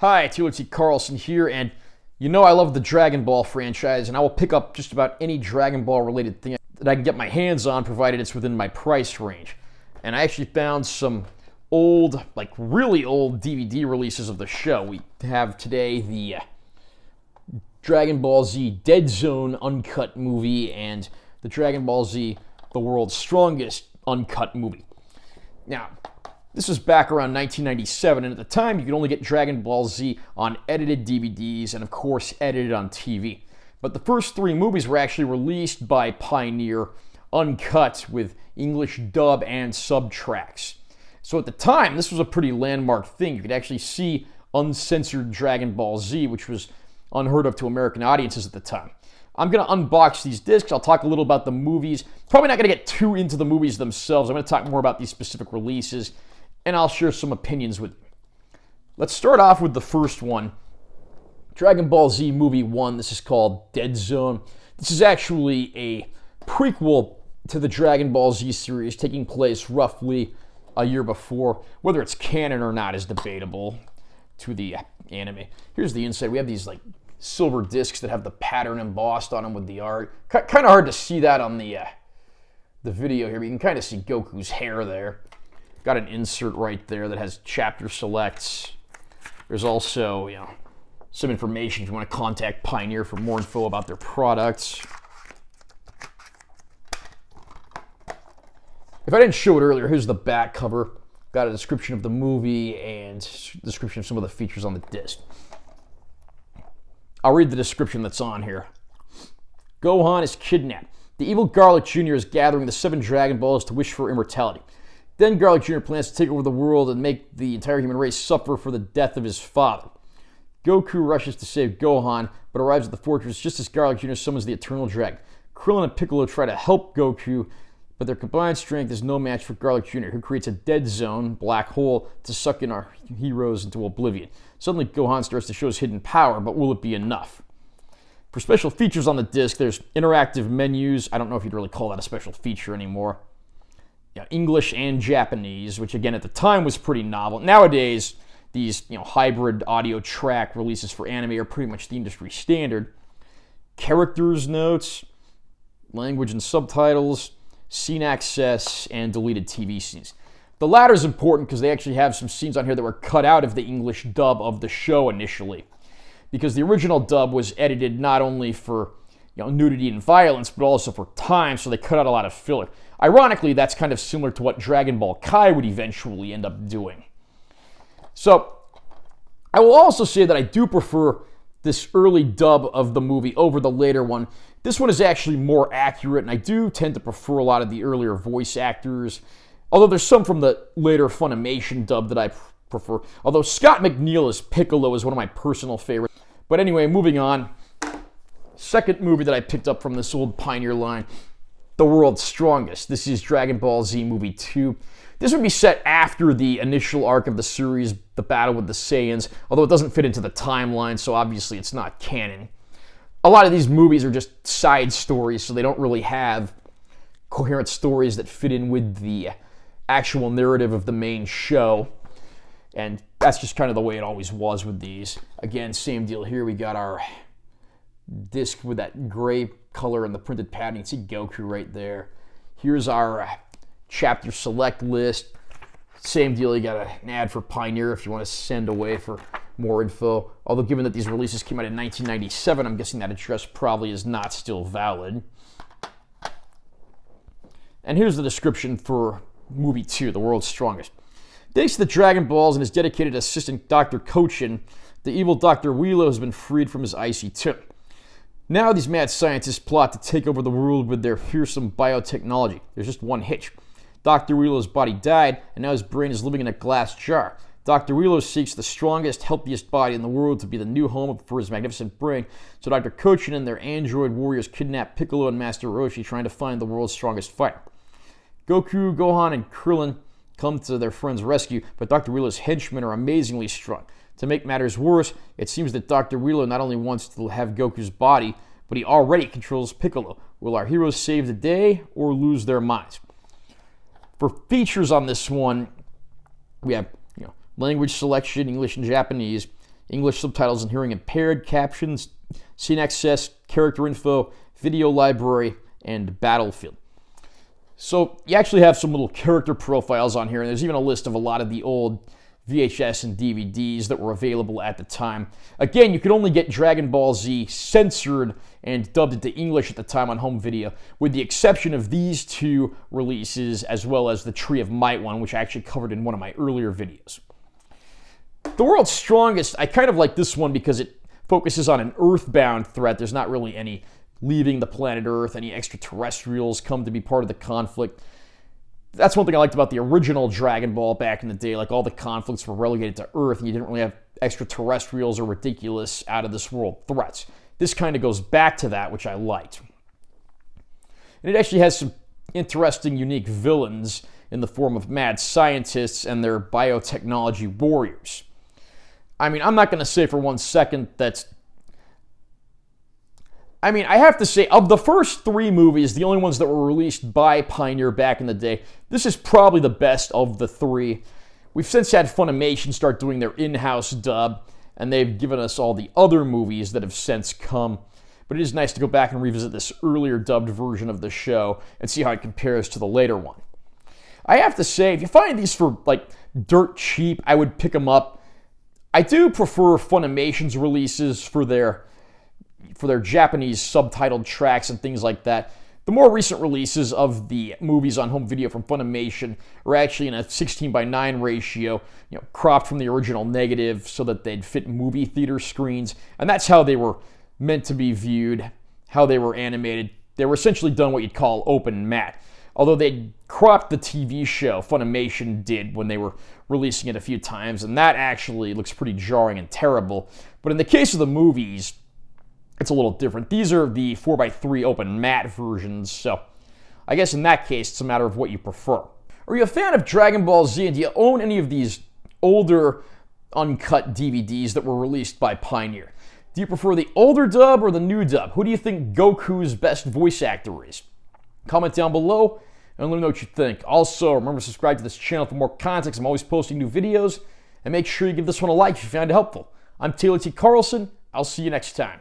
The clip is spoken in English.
Hi, T. Carlson here, and you know I love the Dragon Ball franchise, and I will pick up just about any Dragon Ball related thing that I can get my hands on, provided it's within my price range. And I actually found some old, like really old DVD releases of the show. We have today the Dragon Ball Z Dead Zone Uncut movie and the Dragon Ball Z The World's Strongest Uncut movie. Now, this was back around 1997, and at the time you could only get Dragon Ball Z on edited DVDs and of course edited on TV. But the first three movies were actually released by Pioneer uncut with English dub and sub tracks. So at the time, this was a pretty landmark thing. You could actually see uncensored Dragon Ball Z, which was unheard of to American audiences at the time. I'm going to unbox these discs. I'll talk a little about the movies. Probably not going to get too into the movies themselves. I'm going to talk more about these specific releases, and I'll share some opinions with you. Let's start off with the first one, Dragon Ball Z Movie 1. This is called Dead Zone. This is actually a prequel to the Dragon Ball Z series, taking place roughly a year before. Whether it's canon or not is debatable to the anime. Here's the inside. We have these like silver discs that have the pattern embossed on them with the art. Kind of hard to see that on the video here, but you can kind of see Goku's hair there. Got an insert right there that has chapter selects. There's also, some information if you want to contact Pioneer for more info about their products. If I didn't show it earlier, here's the back cover. Got a description of the movie and a description of some of the features on the disc. I'll read the description that's on here. Gohan is kidnapped. The evil Garlic Jr. is gathering the 7 Dragon Balls to wish for immortality. Then Garlic Jr. plans to take over the world and make the entire human race suffer for the death of his father. Goku rushes to save Gohan, but arrives at the fortress just as Garlic Jr. summons the Eternal Dragon. Krillin and Piccolo try to help Goku, but their combined strength is no match for Garlic Jr., who creates a dead zone, black hole, to suck in our heroes into oblivion. Suddenly, Gohan starts to show his hidden power, but will it be enough? For special features on the disc, there's interactive menus. I don't know if you'd really call that a special feature anymore. English and Japanese, which again at the time was pretty novel. Nowadays, these hybrid audio track releases for anime are pretty much the industry standard. Characters notes, language and subtitles, scene access, and deleted TV scenes. The latter is important because they actually have some scenes on here that were cut out of the English dub of the show initially, because the original dub was edited not only for nudity and violence, but also for time, so they cut out a lot of filler. Ironically, that's kind of similar to what Dragon Ball Kai would eventually end up doing. So, I will also say that I do prefer this early dub of the movie over the later one. This one is actually more accurate, and I do tend to prefer a lot of the earlier voice actors, although there's some from the later Funimation dub that I prefer. Although Scott McNeil as Piccolo is one of my personal favorites. But anyway, moving on. Second movie that I picked up from this old Pioneer line, The World's Strongest. This is Dragon Ball Z Movie 2. This would be set after the initial arc of the series, the battle with the Saiyans, although it doesn't fit into the timeline, so obviously it's not canon. A lot of these movies are just side stories, so they don't really have coherent stories that fit in with the actual narrative of the main show. And that's just kind of the way it always was with these. Again, same deal here. We got our disc with that gray color and the printed padding. You can see Goku right there. Here's our chapter select list. Same deal, you got an ad for Pioneer if you want to send away for more info. Although given that these releases came out in 1997, I'm guessing that address probably is not still valid. And here's the description for Movie 2, The World's Strongest. Thanks to the Dragon Balls and his dedicated assistant, Dr. Cochin, the evil Dr. Wheelo has been freed from his icy tomb. Now these mad scientists plot to take over the world with their fearsome biotechnology. There's just one hitch. Dr. Wheelo's body died, and now his brain is living in a glass jar. Dr. Wheelo seeks the strongest, healthiest body in the world to be the new home for his magnificent brain, so Dr. Cochin and their android warriors kidnap Piccolo and Master Roshi, trying to find the world's strongest fighter. Goku, Gohan, and Krillin come to their friend's rescue, but Dr. Wheelo's henchmen are amazingly strong. To make matters worse, it seems that Dr. Wheelo not only wants to have Goku's body, but he already controls Piccolo. Will our heroes save the day or lose their minds? For features on this one, we have language selection, English and Japanese, English subtitles and hearing impaired, captions, scene access, character info, video library, and battlefield. So you actually have some little character profiles on here, and there's even a list of a lot of the old VHS and DVDs that were available at the time. Again, you could only get Dragon Ball Z censored and dubbed into English at the time on home video, with the exception of these two releases, as well as the Tree of Might one, which I actually covered in one of my earlier videos. The World's Strongest, I kind of like this one because it focuses on an Earthbound threat. There's not really any leaving the planet Earth, any extraterrestrials come to be part of the conflict. That's one thing I liked about the original Dragon Ball back in the day. Like, all the conflicts were relegated to Earth, and you didn't really have extraterrestrials or ridiculous out-of-this-world threats. This kind of goes back to that, which I liked. And it actually has some interesting, unique villains in the form of mad scientists and their biotechnology warriors. I mean, I'm not going to say for 1 second that's... I mean, I have to say, of the first 3 movies, the only ones that were released by Pioneer back in the day, this is probably the best of the 3. We've since had Funimation start doing their in-house dub, and they've given us all the other movies that have since come. But it is nice to go back and revisit this earlier dubbed version of the show and see how it compares to the later one. I have to say, if you find these for, like, dirt cheap, I would pick them up. I do prefer Funimation's releases for their Japanese subtitled tracks and things like that. The more recent releases of the movies on home video from Funimation are actually in a 16:9 ratio, cropped from the original negative so that they'd fit movie theater screens. And that's how they were meant to be viewed, how they were animated. They were essentially done what you'd call open matte. Although they cropped the TV show, Funimation did, when they were releasing it a few times, and that actually looks pretty jarring and terrible. But in the case of the movies, it's a little different. These are the 4:3 open matte versions, so I guess in that case, it's a matter of what you prefer. Are you a fan of Dragon Ball Z, and do you own any of these older uncut DVDs that were released by Pioneer? Do you prefer the older dub or the new dub? Who do you think Goku's best voice actor is? Comment down below and let me know what you think. Also, remember to subscribe to this channel for more content. I'm always posting new videos. And make sure you give this one a like if you found it helpful. I'm Taylor T. Carlson. I'll see you next time.